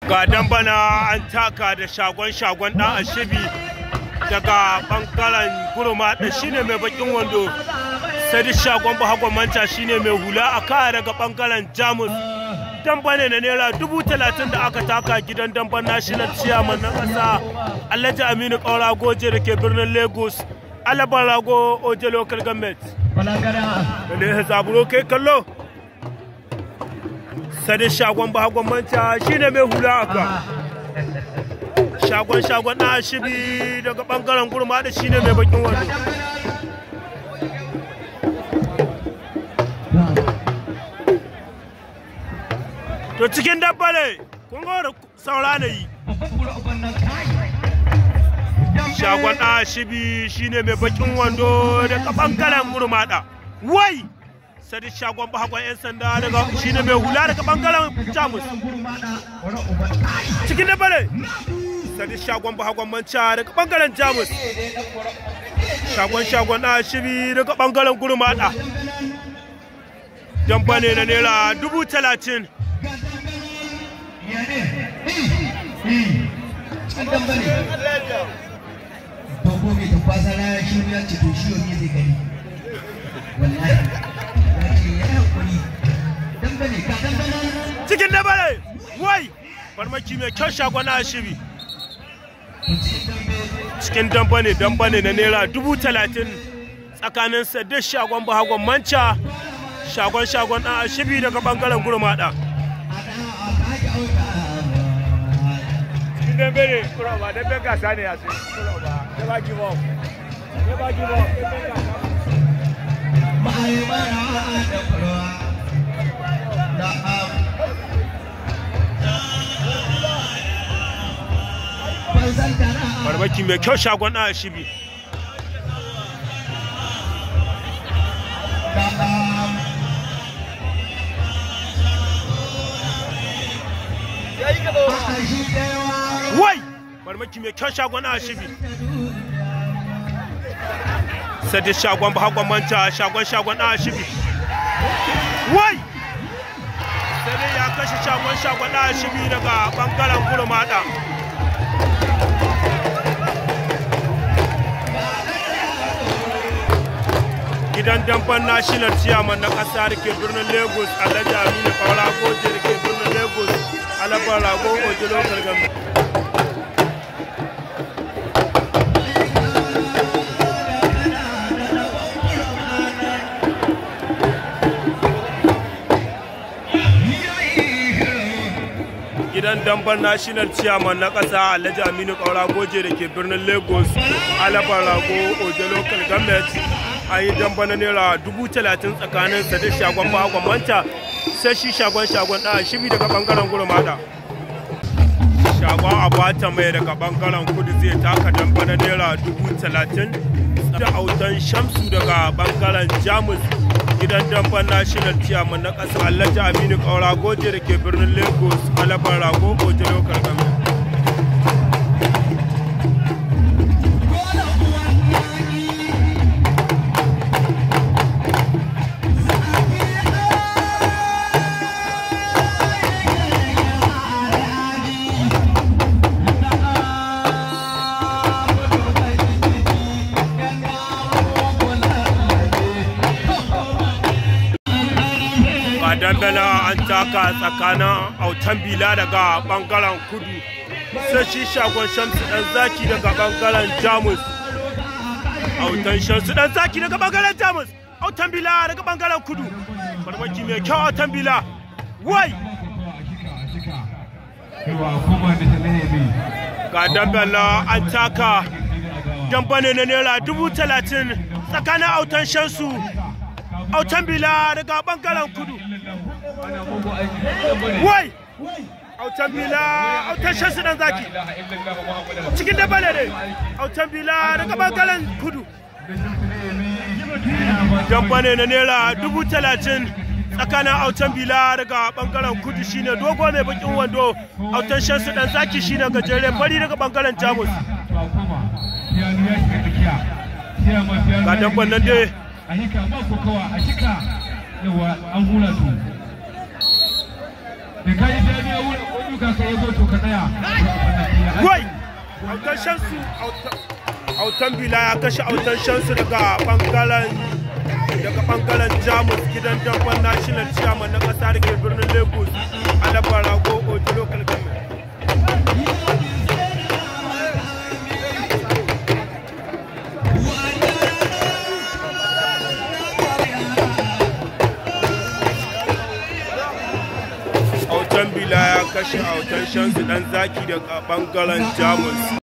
Ga dambana an taka da shagon ɗan ashibi daga bangaren gurma da shine mai bakin wando, sai da shagon bahagon manta shine mai hula a kaya daga bangaren jamus. Dambane na naira 30,000 da aka taka gidan damban national chairman na ƙasa Alhaji Aminu Kaura Goje da ke birnin Lagos, Alaban Rago Oje local government. Da zaburo kai kallo. Sai da shagon bahagon manta shine mai hula aka. Shagon na shibi daga bangaren gurma da shine mai bakin wando. To cikin dabbare kun ga saura ne yi. Shagon na shibi shine mai bakin wando daga bangaren gurma da. Wai! Sadi shagon bahagon 'yan sanda daga shine mai hula daga bangaren jamus. Cikin dabbare sadi shagon bahagon manca daga bangaren jamus. Shagon na shibi daga bangaren gurmada. Dambane na naira 30,000. Cikin dabare wai farmaki mai kyau shagon na shibi. Cikin dambane na naira 30,000 tsakanin sadin shagon bahagon manca shagon na shibi daga bangaren gurmada. Cikin dambare kuraba da bai gasa ne ya sai kuraba never give up. Farmaki mai kyau shagon na shibi. Wai! Farmaki mai kyau shagon na shibi. Sai da shagon bahagon manta shagon na shibi. Wai! Sai dai ya kashe shagon na shibi daga bangaren gurmada. Gidan damban national chairman na ƙasa da ke birnin Lagos Alhaji Aminu Kaura Goje da ke birnin Lagos, Alaban Rago Oje local government. Gidan damban national chairman na ƙasa Alhaji Aminu Kaura Goje da ke birnin Lagos, Alaban Rago Oje local government. A yi damba na naira 30,000 tsakanin sa da shagon bahagon manta sai shi shagon ɗan shibi daga bangaren gurmada. Shagon abata mai daga bangaren kudu zai taka damba na naira 30,000 da autan shamsu daga bangaren jamus. Gidan damban national chairman na ƙasa Alhaji Aminu Kaura Goje da ke birnin Lagos, Alaban Rago Oje local government. Dambana an taka tsakanin autan bila daga bangaren kudu sai shi shagon shamsu dan zaki daga bangaren jamus. Autan shamsu dan zaki daga bangaren jamus, autan bila daga bangaren kudu. Farmaki mai kyau autan bila. Wai! Ga dambana an taka dambane na naira 30,000 tsakanin autan shamsu autan bila daga bangaren kudu. Wai! Autan bila autan shamsu dan zaki. Cikin dabale ne autan bila daga bangaren kudu. Dambane na naira 30,000 tsakanin autan bila daga bangaren kudu shine dogo mai bakin wando, autan shamsu dan zaki shine gajere fari daga bangaren jamus. Ga damban nan dai a hika ba ko kawa a hika yawa an hula su da kai da ya duka ka yazo to ka tsaya wai autan shansu autan bila ya kashe autan shansu daga bangaren jamus gidan damban national chairman na kasa da ke birnin lagos alabar rago ojo local government. Autan bila ya kashe autan shansu dan zaki daga bangaren jamus.